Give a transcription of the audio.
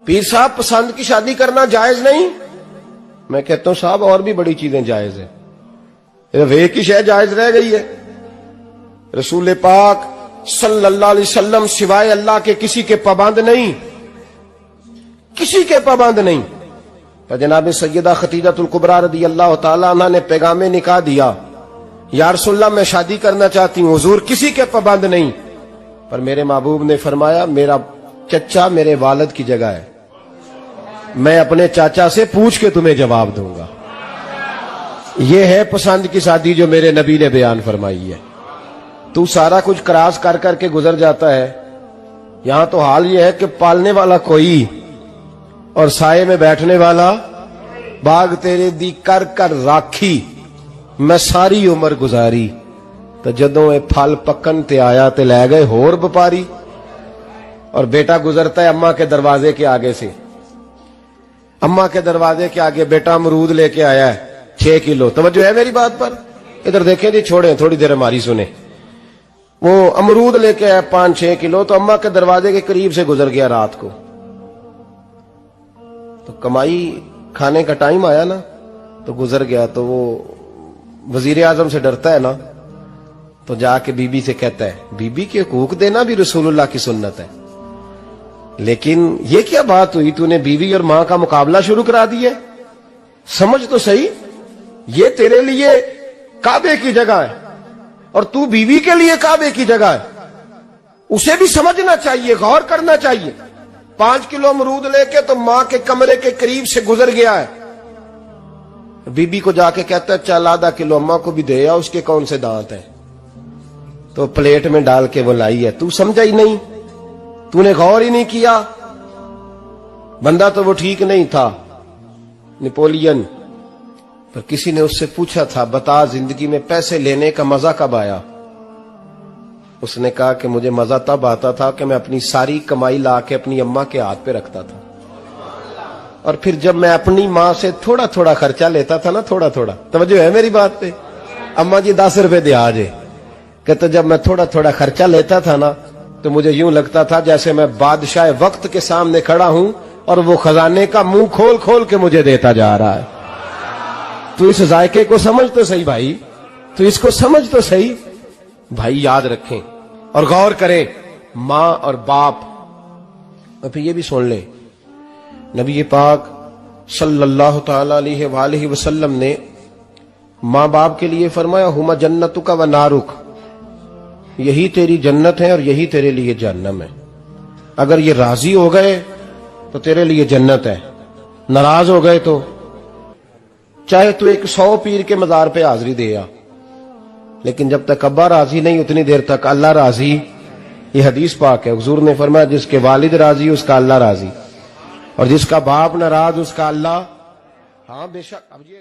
پیر صاحب پسند کی شادی کرنا جائز نہیں؟ میں کہتا ہوں صاحب اور بھی بڑی چیزیں جائز ہیں، ایک ہی شے جائز رہ گئی ہے۔ رسول پاک صلی اللہ علیہ وسلم سوائے اللہ کے کسی کے پابند نہیں، کسی کے پابند نہیں۔ تو جناب سیدہ خدیجہ الکبریٰ رضی اللہ تعالیٰ عنہ نے پیغام نکاح دیا، یا رسول اللہ میں شادی کرنا چاہتی ہوں، حضور کسی کے پابند نہیں، پر میرے محبوب نے فرمایا میرا چچا میرے والد کی جگہ ہے، میں اپنے چاچا سے پوچھ کے تمہیں جواب دوں گا۔ یہ ہے پسند کی شادی جو میرے نبی نے بیان فرمائی ہے۔ تو سارا کچھ کراس کر کر کے گزر جاتا ہے، یہاں تو حال یہ ہے کہ پالنے والا کوئی اور سائے میں بیٹھنے والا، باغ تیرے دی کر کر راکھی میں ساری عمر گزاری، تو جدوں اے پھل پکن تے آیا تے لے گئے ہور بپاری۔ اور بیٹا گزرتا ہے اماں کے دروازے کے آگے سے، اماں کے دروازے کے آگے بیٹا امرود لے کے آیا ہے 6 کلو۔ توجہ ہے میری بات پر؟ ادھر دیکھیں جی، چھوڑیں تھوڑی دیر ہماری سنیں۔ وہ امرود لے کے آیا 5-6 کلو، تو اماں کے دروازے کے قریب سے گزر گیا رات کو، تو کمائی کھانے کا ٹائم آیا نا، تو گزر گیا۔ تو وہ وزیر اعظم سے ڈرتا ہے نا، تو جا کے بی بی سے کہتا ہے بی بی کے حقوق دینا بھی رسول اللہ کی سنت ہے، لیکن یہ کیا بات ہوئی، تو نے بیوی اور ماں کا مقابلہ شروع کرا دیا؟ سمجھ تو صحیح، یہ تیرے لیے کعبے کی جگہ ہے اور تو بیوی کے لیے کعبے کی جگہ ہے، اسے بھی سمجھنا چاہیے، غور کرنا چاہیے۔ 5 کلو امرود لے کے تو ماں کے کمرے کے قریب سے گزر گیا ہے، بی بی کو جا کے کہتا ہے چل آدھا کلو اماں کو بھی دے آ، اس کے کون سے دانت ہیں، تو پلیٹ میں ڈال کے وہ لائی ہے۔ تو سمجھا ہی نہیں، تو نے غور ہی نہیں کیا۔ بندہ تو وہ ٹھیک نہیں تھا، نیپولین، پر کسی نے اس سے پوچھا تھا بتا زندگی میں پیسے لینے کا مزہ کب آیا؟ اس نے کہا کہ مجھے مزہ تب آتا تھا کہ میں اپنی ساری کمائی لا کے اپنی اماں کے ہاتھ پہ رکھتا تھا، اور پھر جب میں اپنی ماں سے تھوڑا تھوڑا خرچہ لیتا تھا نا، تھوڑا تھوڑا، توجہ ہے میری بات پہ؟ اماں جی 10 روپے دے آجے، کہتے جب میں تھوڑا تھوڑا خرچہ لیتا تھا نا، تو مجھے یوں لگتا تھا جیسے میں بادشاہ وقت کے سامنے کھڑا ہوں اور وہ خزانے کا منہ کھول کھول کے مجھے دیتا جا رہا ہے۔ تو اس ذائقے کو سمجھ تو صحیح بھائی، تو اس کو سمجھ تو صحیح بھائی، یاد رکھیں اور غور کریں۔ ماں اور باپ، اور پھر یہ بھی سن لیں، نبی پاک صلی اللہ تعالی علیہ وآلہ وسلم نے ماں باپ کے لیے فرمایا ہما جنتک و نارک، یہی تیری جنت ہے اور یہی تیرے لیے جہنم ہے۔ اگر یہ راضی ہو گئے تو تیرے لیے جنت ہے، ناراض ہو گئے تو چاہے تو ایک 100 پیر کے مزار پہ حاضری دے آ، لیکن جب تک ابا راضی نہیں اتنی دیر تک اللہ راضی۔ یہ حدیث پاک ہے، حضور نے فرمایا جس کے والد راضی اس کا اللہ راضی، اور جس کا باپ ناراض اس کا اللہ۔ ہاں بے شک، اب یہ